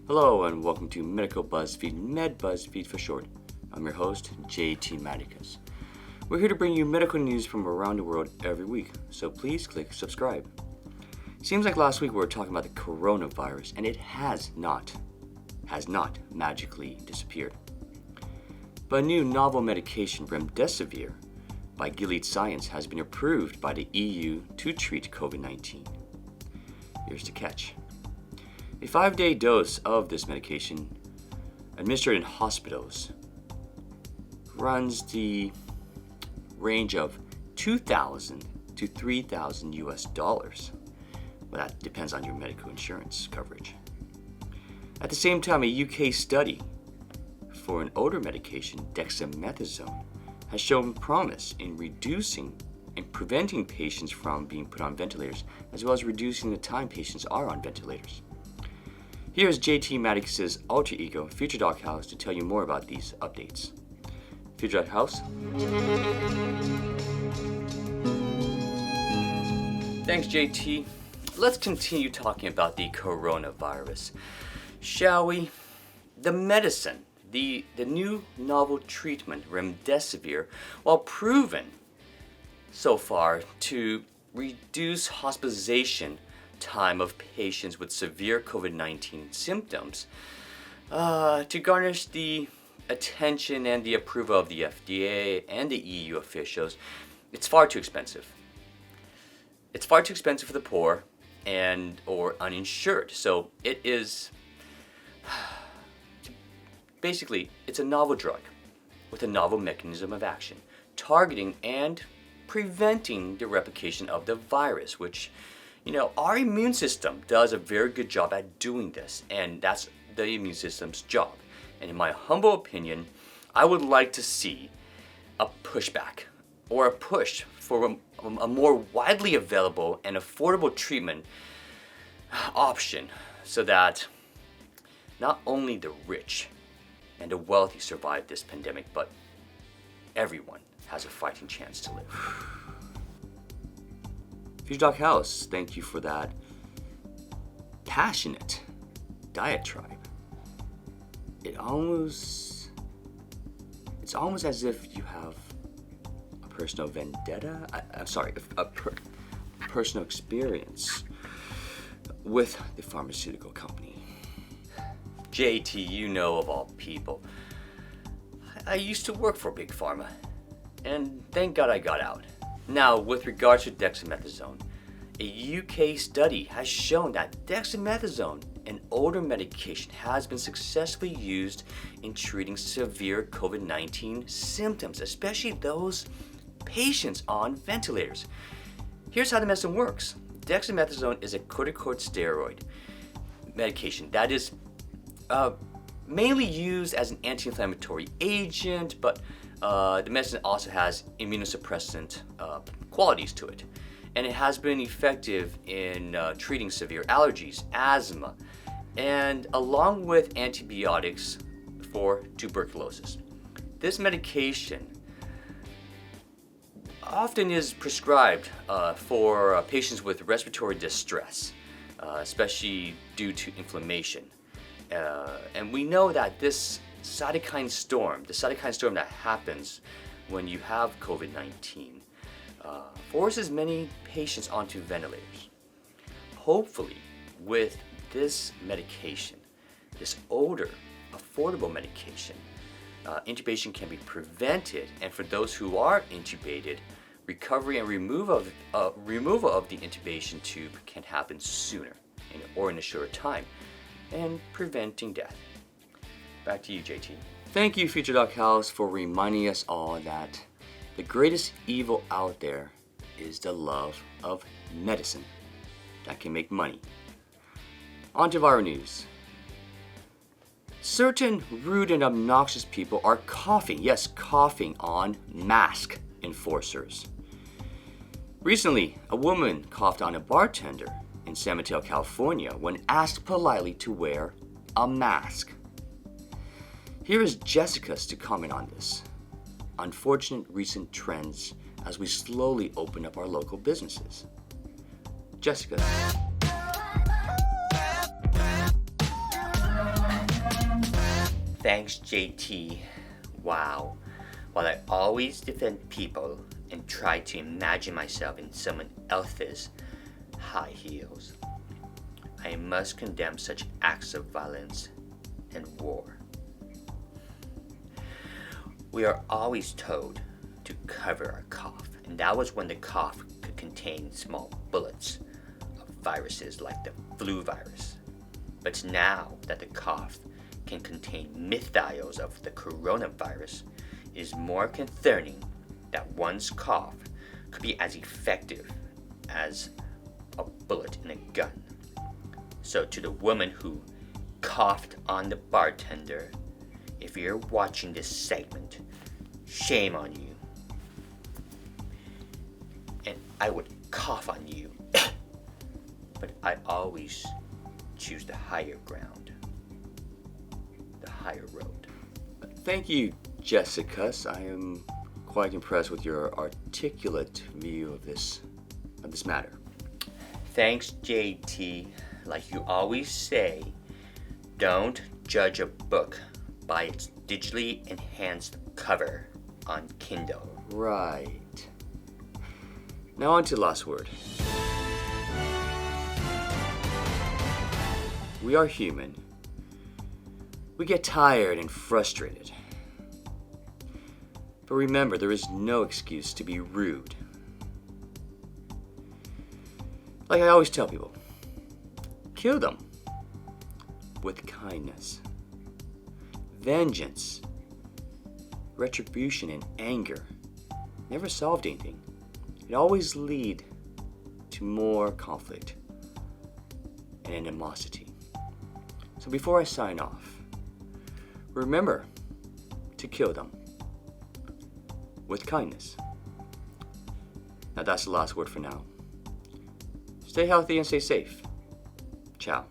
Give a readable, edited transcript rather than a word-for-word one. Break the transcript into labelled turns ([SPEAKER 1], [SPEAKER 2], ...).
[SPEAKER 1] Hello and welcome to Medical BuzzFeed, MedBuzzFeed for short. I'm your host, JT Jessicus. We're here to bring you medical news from around the world every week, so please click subscribe. Seems like last week we were talking about the coronavirus, and it has not magically disappeared. But a new novel medication, Remdesivir, by Gilead Science has been approved by the EU to treat Covid-19. Here's the catch. A 5-day dose of this medication, administered in hospitals, runs the range of $2,000 to $3,000 US. But that depends on your medical insurance coverage. At the same time, a UK study for an older medication, Dexamethasone, has shown promise in reducing and preventing patients from being put on ventilators, as well as reducing the time patients are on ventilators. Here's JT Jessicus' alter ego, Future Doc House, to tell you more about these updates. Future Doc House? Thanks, JT. Let's continue talking about the coronavirus, shall we? The medicine, the new novel treatment, Remdesivir, while proven so far to reduce hospitalization time of patients with severe COVID-19 symptoms, to garnish the attention and the approval of the FDA and the EU officials, it's far too expensive. It's far too expensive for the poor and or uninsured. So it is basically, it's a novel drug with a novel mechanism of action, targeting and preventing the replication of the virus, which, our immune system does a very good job at doing this, and that's the immune system's job. And in my humble opinion, I would like to see a pushback or a push for a more widely available and affordable treatment option, so that not only the rich and the wealthy survive this pandemic, but everyone has a fighting chance to live. Future Doc House, thank you for that passionate diatribe. It's almost as if you have a personal vendetta. A personal experience with the pharmaceutical company. JT, of all people, I used to work for Big Pharma, and thank God I got out. Now, with regards to dexamethasone, a UK study has shown that dexamethasone, an older medication, has been successfully used in treating severe COVID-19 symptoms, especially those patients on ventilators. Here's how the medicine works. Dexamethasone is a corticosteroid medication that is mainly used as an anti-inflammatory agent, but the medicine also has immunosuppressant qualities to it. And it has been effective in treating severe allergies, asthma, and along with antibiotics for tuberculosis. This medication often is prescribed for patients with respiratory distress, especially due to inflammation. And we know that this cytokinestorm, the cytokinestorm that happens when you have COVID-19, forces many patients onto ventilators. Hopefully, with this medication, this older, affordable medication, intubation can be prevented, and for those who are intubated, recovery and removal of the intubation tube can happen sooner or in a shorter time, and preventing death. Back to you, JT. Thank you, Future Doc House, for reminding us all that the greatest evil out there is the love of medicine that can make money. On to viral news. Certain rude and obnoxious people are coughing on mask enforcers. Recently, a woman coughed on a bartender in San Mateo, California, when asked politely to wear a mask. Here is Jessicus to comment on this. Unfortunate recent trends as we slowly open up our local businesses. Jessicus.
[SPEAKER 2] Thanks, JT. Wow. While I always defend people and try to imagine myself in someone else's high heels, I must condemn such acts of violence and war. We are always told to cover our cough, and that was when the cough could contain small bullets of viruses like the flu virus. But now that the cough can contain mid-thios of the coronavirus, it is more concerning that one's cough could be as effective as a bullet in a gun. So to the woman who coughed on the bartender, if you're watching this segment, shame on you. And I would cough on you, but I always choose the higher ground, the higher road.
[SPEAKER 1] Thank you, Jessicus. I am quite impressed with your articulate view of this matter.
[SPEAKER 2] Thanks, JT. Like you always say, don't judge a book by its digitally enhanced cover on Kindle.
[SPEAKER 1] Right. Now on to the last word. We are human. We get tired and frustrated. But remember, there is no excuse to be rude. Like I always tell people, kill them with kindness. Vengeance, retribution, and anger never solved anything. It always lead to more conflict and animosity. So before I sign off, remember to kill them with kindness. Now that's the last word for now. Stay healthy and stay safe. Ciao.